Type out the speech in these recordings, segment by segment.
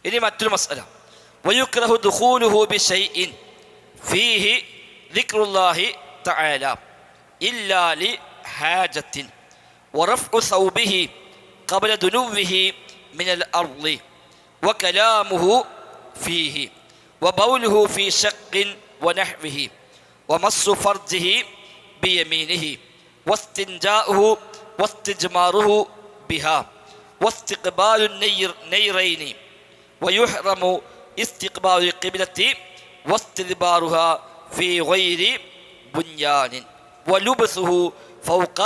ഇനി മറ്റൊരു മസ്അല, വയുക്റഹു ദുഖൂലുഹു ബിശൈഇൻ ഫീഹി ദിക്റുല്ലാഹി തആല ഇല്ലാ ലിഹാജത്തിൻ വറഫ്ഉ സൗബിഹി ഖബ്ല ദുനുവിഹി മിനൽ അർളി വകലാമുഹു ഫീഹി വബൗലുഹു ഫീ ശഖ്ഖിൻ വനഹ്വിഹി വമസ്സു ഫർജിഹി ബിയമീനിഹി വസ്തിൻജാഉഹു വസ്തിജ്മാറുഹു ബിഹാ വസ്തിഖ്ബാലു നൈറൈനി വയുഹ്റമു ഇസ്തിഖ്ബാലു ഖിബ്ലത്തി വസ്തിദ്ബാറുഹാ ഫീ ഗൈരി ബുൻയാനിൻ വലുബ്സുഹു ഫൗക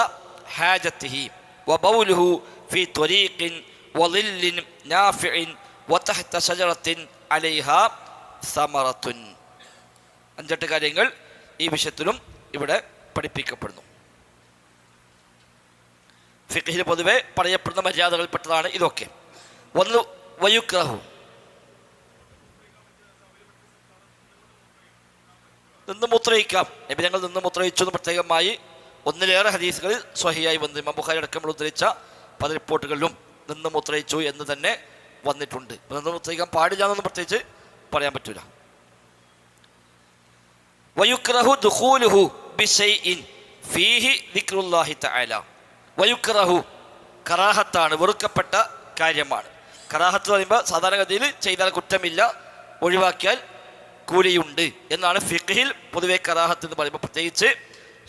ഹാജത്തിഹി വബൗലുഹു ഫീ ത്വരീഖിൻ വളില്ലിൻ നാഫിഇൻ വതഹ്ത ശജറത്തിൻ അലൈഹാ സമറത്തുൻ. 5 കാര്യങ്ങൾ ഈ വിഷയത്തിലും ഇവിടെ പഠിപ്പിക്കപ്പെടുന്നു. ഫിഖ്ഹിൽ പൊതുവെ പറയപ്പെടുന്ന മര്യാദകൾപ്പെട്ടതാണ് ഇതൊക്കെ. ഒന്ന്, വയുക്റഹു, നിന്ന് മൂത്രയിക്കാം. നബി ഞങ്ങൾ നിന്ന് മൂത്രയിച്ചു എന്ന് പ്രത്യേകമായി ഒന്നിലേറെ ഹദീസുകളിൽ സ്വഹിയായി വന്നു. ഇമാം ബുഖാരി അടക്കമുള്ള ഉദ്ധരിച്ച പല റിപ്പോർട്ടുകളിലും നിന്ന് മൂത്രയിച്ചു എന്ന് തന്നെ വന്നിട്ടുണ്ട്. നിന്ന് മൂത്രയിക്കാൻ പാടില്ല എന്നൊന്നും പ്രത്യേകിച്ച് പറയാൻ പറ്റൂല. വയുക്റഹു ദുഖൂലുഹു ബിശൈഇൻ ഫീഹി ദിക്റുല്ലാഹി തആല. വയുക്റഹു കറാഹത്താണ്, വെറുക്കപ്പെട്ട കാര്യമാണ്. കറാഹത്ത് പറയുമ്പോൾ സാധാരണഗതിയിൽ ചെയ്താൽ കുറ്റമില്ല, ഒഴിവാക്കിയാൽ കൂലിയുണ്ട് എന്നാണ് ഫിഖ്ഹിൽ പൊതുവെ കറാഹത്ത് എന്ന് പറയുമ്പോൾ, പ്രത്യേകിച്ച്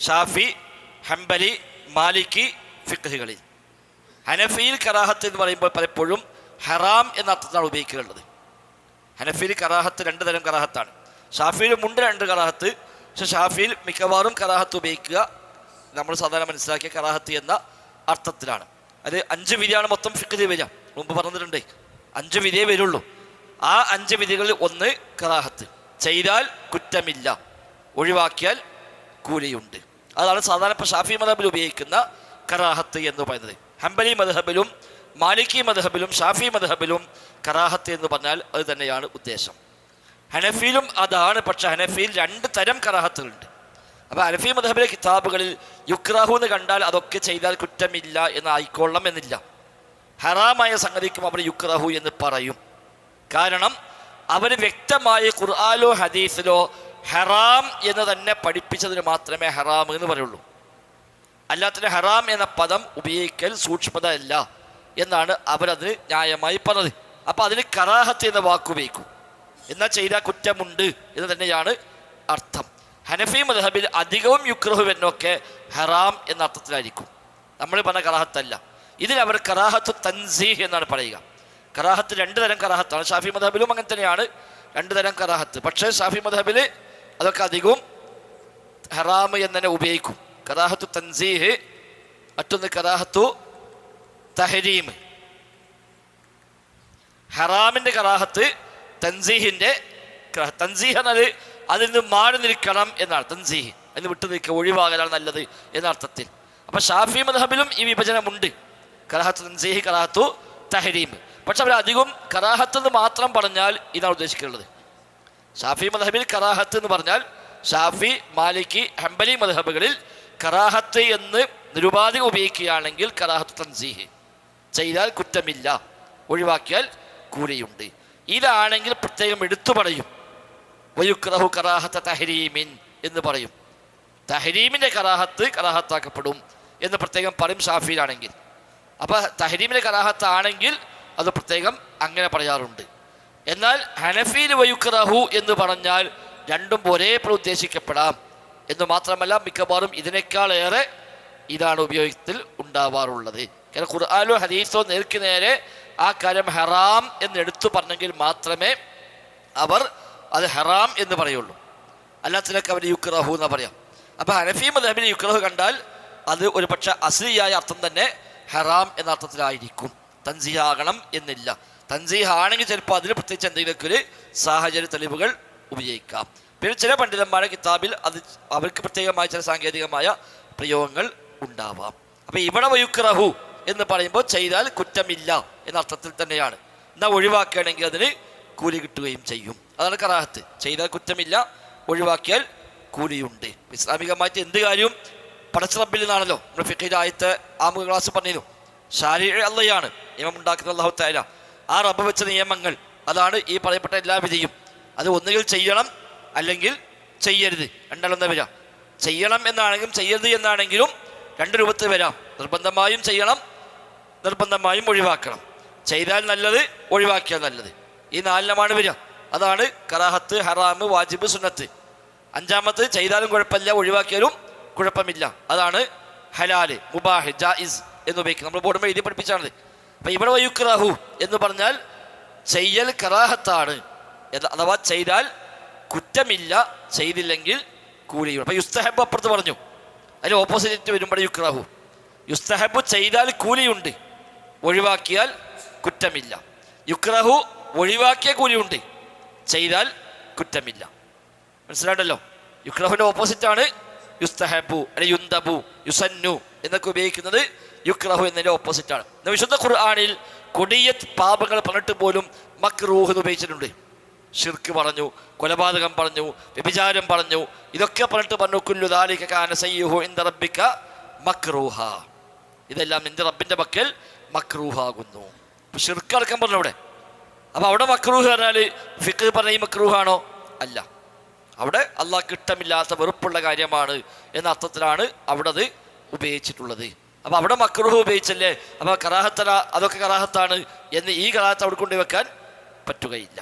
ഷാഫി, ഹംബലി, മാലിക്കി ഫിഖ്ഹുകളിൽ. ഹനഫിയിൽ കറാഹത്ത് എന്ന് പറയുമ്പോൾ പലപ്പോഴും ഹറാം എന്ന അർത്ഥത്തിലാണ് ഉപയോഗിക്കാറുള്ളത്. ഹനഫിയിൽ കറാഹത്ത് 2 തരം കറാഹത്താണ്. ഷാഫിയിൽ ഉണ്ട് 2 കറാഹത്ത്. പക്ഷെ ഷാഫിയിൽ മിക്കവാറും കറാഹത്ത് ഉപയോഗിക്കുക നമ്മൾ സാധാരണ മനസ്സിലാക്കിയ കറാഹത്ത് എന്ന അർത്ഥത്തിലാണ്. അത് 5 വിധിയാണ് മൊത്തം ഫിഖ്ഹിൽ വരിക. മുമ്പ് പറഞ്ഞിട്ടുണ്ട് 5 വിധിയേ വരുള്ളൂ. ആ 5 വിധികളിൽ ഒന്ന് കറാഹത്ത്, ചെയ്താൽ കുറ്റമില്ല, ഒഴിവാക്കിയാൽ കൂലിയുണ്ട്. അതാണ് സാധാരണ ഇപ്പോൾ ഷാഫി മദ്ഹബിൽ ഉപയോഗിക്കുന്ന കറാഹത്ത് എന്ന് പറയുന്നത്. ഹംബലി മദ്ഹബിലും മാലിക്കി മദ്ഹബിലും ഷാഫി മദ്ഹബിലും കറാഹത്ത് എന്ന് പറഞ്ഞാൽ അത് തന്നെയാണ് ഉദ്ദേശം. ഹനഫിയിലും അതാണ്. പക്ഷെ ഹനഫിയിൽ 2 തരം കറാഹത്തുകളുണ്ട്. അപ്പോൾ ഹനഫി മദ്ഹബിലെ കിതാബുകളിൽ യുക്റഹു എന്ന് കണ്ടാൽ അതൊക്കെ ചെയ്താൽ കുറ്റമില്ല എന്ന് ആയിക്കൊള്ളണം എന്നില്ല. ഹറാമായ സംഗതിക്കും അവർ യുക്റഹു എന്ന് പറയും. കാരണം അവർ വ്യക്തമായി ഖുർആനിലോ ഹദീസിലോ ഹറാം എന്ന് തന്നെ പഠിപ്പിച്ചതിന് മാത്രമേ ഹറാം എന്ന് പറയുള്ളൂ. അല്ലാത്തതിന് ഹറാം എന്ന പദം ഉപയോഗിക്കൽ സൂക്ഷ്മത അല്ല എന്നാണ് അവരതിന് ന്യായമായി പറഞ്ഞത്. അപ്പോൾ അതിന് കറാഹത്ത് എന്ന വാക്ക് ഉപയോഗിക്കും. എന്നാൽ ചെയ്താൽ കുറ്റമുണ്ട് എന്ന് തന്നെയാണ് അർത്ഥം. ഹനഫി മദ്ഹബിൽ അധികവും യുക്റഹു എന്നൊക്കെ ഹറാം എന്ന അർത്ഥത്തിലായിരിക്കും. നമ്മൾ പറഞ്ഞ കറാഹത്തല്ല. ഇതിനവർ കറാഹത്തു തൻസീഹ് എന്നാണ് പറയുക. കറാഹത്ത് 2 തരം കറാഹത്താണ്. ഷാഫി മദ്ഹബിലും അങ്ങനെ തന്നെയാണ് 2 തരം കറാഹത്ത്. പക്ഷേ ഷാഫി മദ്ഹബിൽ അതൊക്കെ അധികവും ഹറാം എന്ന് തന്നെ ഉപയോഗിക്കും. കറാഹത്തു തൻസീഹ്, മറ്റൊന്ന് കറാഹത്തു തഹരീം. ഹറാമിൻ്റെ കറാഹത്ത്, തൻസീഹിൻ്റെ തൻസീഹ് എന്നത് അതിൽ നിന്ന് മാറി നിൽക്കണം എന്നാണ്. തൻസീഹ് അതിന് വിട്ടു നിൽക്കുക, ഒഴിവാകലാണ് നല്ലത് എന്ന അർത്ഥത്തിൽ. അപ്പം ഷാഫി മദ്ഹബിലും ഈ വിഭജനമുണ്ട്, കറാഹത്തു തൻസീഹ്, കറാഹത്തു തഹരീം. പക്ഷെ അവരധികം കറാഹത്ത് എന്ന് മാത്രം പറഞ്ഞാൽ ഇതാണ് ഉദ്ദേശിക്കുന്നത്. ഷാഫി മദ്ഹബിൽ കറാഹത്ത് എന്ന് പറഞ്ഞാൽ ഷാഫി, മാലിക്കി, ഹംബലി മദ്ഹബുകളിൽ കറാഹത്ത് എന്ന് നിരുപാധികം ഉപയോഗിക്കുകയാണെങ്കിൽ കറാഹത്തു തൻസീഹ്, ചെയ്താൽ കുറ്റമില്ല, ഒഴിവാക്കിയാൽ കൂലിയുണ്ട്. ഇതാണെങ്കിൽ പ്രത്യേകം എടുത്തു പറയും. വയുക്റഹു കറാഹത്ത തഹരീമിൻ എന്ന് പറയും. തഹരീമിൻ്റെ കറാഹത്ത് കറാഹത്താക്കപ്പെടും എന്ന് പ്രത്യേകം പറയും ഷാഫിയിലാണെങ്കിൽ. അപ്പോൾ തഹരീമിൻ്റെ കറാഹത്ത് ആണെങ്കിൽ അത് പ്രത്യേകം അങ്ങനെ പറയാറുണ്ട്. എന്നാൽ ഹനഫിയിൽ വയുക്റഹു എന്ന് പറഞ്ഞാൽ രണ്ടും ഒരേപോലെ ഉദ്ദേശിക്കപ്പെടാം എന്ന് മാത്രമല്ല, മിക്കവാറും ഇതിനേക്കാളേറെ ഇതാണ് ഉപയോഗത്തിൽ ഉണ്ടാവാറുള്ളത്. കാരണം ഖുർആനിലോ ഹദീസോ നേർക്ക് നേരെ ആ കാര്യം ഹറാം എന്ന് എടുത്തു പറഞ്ഞെങ്കിൽ മാത്രമേ അവർ അത് ഹറാം എന്ന് പറയുള്ളൂ. അല്ലാത്തതിനൊക്കെ അവർ യുക്റഹു എന്ന് പറയാം. അപ്പോൾ ഹനഫി മദ്ഹബിൽ യുക്റഹു കണ്ടാൽ അത് ഒരു പക്ഷേ അസ്ലിയായ അർത്ഥം തന്നെ ഹറാം എന്ന അർത്ഥത്തിലായിരിക്കും. തൻസീഹ് ആകണം എന്നില്ല. തൻസീഹ് ആണെങ്കിൽ ചിലപ്പോൾ അതിൽ പ്രത്യേകിച്ച് എന്തെങ്കിലുമൊക്കെ ഒരു സാഹചര്യ തെളിവുകൾ ഉപയോഗിക്കാം. പിന്നെ ചില പണ്ഡിതന്മാരുടെ കിതാബിൽ അത് അവർക്ക് പ്രത്യേകമായ ചില സാങ്കേതികമായ പ്രയോഗങ്ങൾ ഉണ്ടാവാം. അപ്പോൾ ഇവിടെ വയുക്റഹു എന്ന് പറയുമ്പോൾ ചെയ്താൽ കുറ്റമില്ല എന്ന അർത്ഥത്തിൽ തന്നെയാണ്. എന്നാൽ ഒഴിവാക്കുകയാണെങ്കിൽ അതിന് കൂലി കിട്ടുകയും ചെയ്യും. അതാണ് കറാഹത്ത്. ചെയ്താൽ കുറ്റമില്ല, ഒഴിവാക്കിയാൽ കൂലിയുണ്ട്. ഇസ്ലാമികമായിട്ട് എന്ത് കാര്യവും പടച്ച റബ്ബിൽ നിന്നാണല്ലോ. നമ്മുടെ ഫിഖിന്റെ ആയത്തെ ആമുഖ ക്ലാസ് പറഞ്ഞിരുന്നു. ശാരീഅ അള്ളയാണ്, നിയമം ഉണ്ടാക്കുന്ന അല്ലാഹു തആല. ആ റബ്ബ് വെച്ച നിയമങ്ങൾ അതാണ് ഈ പറയപ്പെട്ട എല്ലാ വിധിയും. അത് ഒന്നുകിൽ ചെയ്യണം അല്ലെങ്കിൽ ചെയ്യരുത്, രണ്ടാളെന്താ വരാം. ചെയ്യണം എന്നാണെങ്കിലും ചെയ്യരുത് എന്നാണെങ്കിലും രണ്ട് രൂപത്തിൽ വരാം. നിർബന്ധമായും ചെയ്യണം, നിർബന്ധമായും ഒഴിവാക്കണം. ചെയ്താൽ നല്ലത്, ഒഴിവാക്കിയാൽ നല്ലത്. ഈ നാലിനമാണ് വരിക. അതാണ് കറാഹത്ത്, ഹറാമ്, വാജിബ്, സുന്നത്ത്. അഞ്ചാമത് ചെയ്താലും കുഴപ്പമില്ല, ഒഴിവാക്കിയാലും കുഴപ്പമില്ല. അതാണ് ഹലാല്, മുബാഹ്, ജായിസ് എന്നുപയോഗിക്കുന്നത്. നമ്മൾ ബോർഡുമ്പോൾ എഴുതി പഠിപ്പിച്ചാണത്. അപ്പം ഇവിടെ വയുക്റഹു എന്ന് പറഞ്ഞാൽ ചെയ്യൽ കറാഹത്താണ്, അഥവാ ചെയ്താൽ കുറ്റമില്ല, ചെയ്തില്ലെങ്കിൽ കൂലിയും. അപ്പം യുസ്തഹബ് അപ്പുറത്ത് പറഞ്ഞു, അതിന് ഓപ്പോസിറ്റ് വരുമ്പോൾ യുക്റഹു. യുസ്തഹബ് ചെയ്താൽ കൂലിയുണ്ട്, ഒഴിവാക്കിയാൽ കുറ്റമില്ല. യുക്റഹു ഒഴിവാക്കിയ കൂലിയുണ്ട്, ചെയ്താൽ കുറ്റമില്ല. മനസ്സിലായിട്ടല്ലോ? യുക്റഹുവിൻ്റെ ഓപ്പോസിറ്റാണ് യുസ്തഹബു, അല്ലെ യുന്തബു, യുസന്നു എന്നൊക്കെ ഉപയോഗിക്കുന്നത്. യുക്റഹു എന്നതിൻ്റെ ഓപ്പോസിറ്റാണ്. വിശുദ്ധ ഖുർആനിൽ കൊടിയ പാപങ്ങൾ പറഞ്ഞിട്ട് പോലും മക്റൂഹ് എന്ന് ഉപയോഗിച്ചിട്ടുണ്ട്. ഷിർക്ക് പറഞ്ഞു, കൊലപാതകം പറഞ്ഞു, വ്യഭിചാരം പറഞ്ഞു, ഇതൊക്കെ പറഞ്ഞു കുല്ലു ദാലിക കാന സയ്യിഹു ഇൻദ റബ്ബിക മക്റൂഹ, ഇതെല്ലാം നിന്റെ റബ്ബിന്റെ പക്കൽ മക്റൂഹാകുന്നു. ഷിർക്ക് അടക്കം പറഞ്ഞു അവിടെ. അപ്പൊ അവിടെ മക്റൂഹ് പറഞ്ഞാൽ ഫിഖ് പറഞ്ഞ ഈ മക്റൂഹാണോ? അല്ല, അവിടെ അള്ളാഹ്ക്ക് ഇഷ്ടമില്ലാത്ത വെറുപ്പുള്ള കാര്യമാണ് എന്ന അർത്ഥത്തിലാണ് അവിടെ അത് ഉപയോഗിച്ചിട്ടുള്ളത്. അപ്പൊ അവിടെ മക്റൂഹ് ഉപയോഗിച്ചല്ലേ, അപ്പൊ കറാഹത്തല അതൊക്കെ കറാഹത്താണ് എന്ന് ഈ കറാഹത്ത് അവിടെ കൊണ്ടുവെക്കാൻ പറ്റുകയില്ല.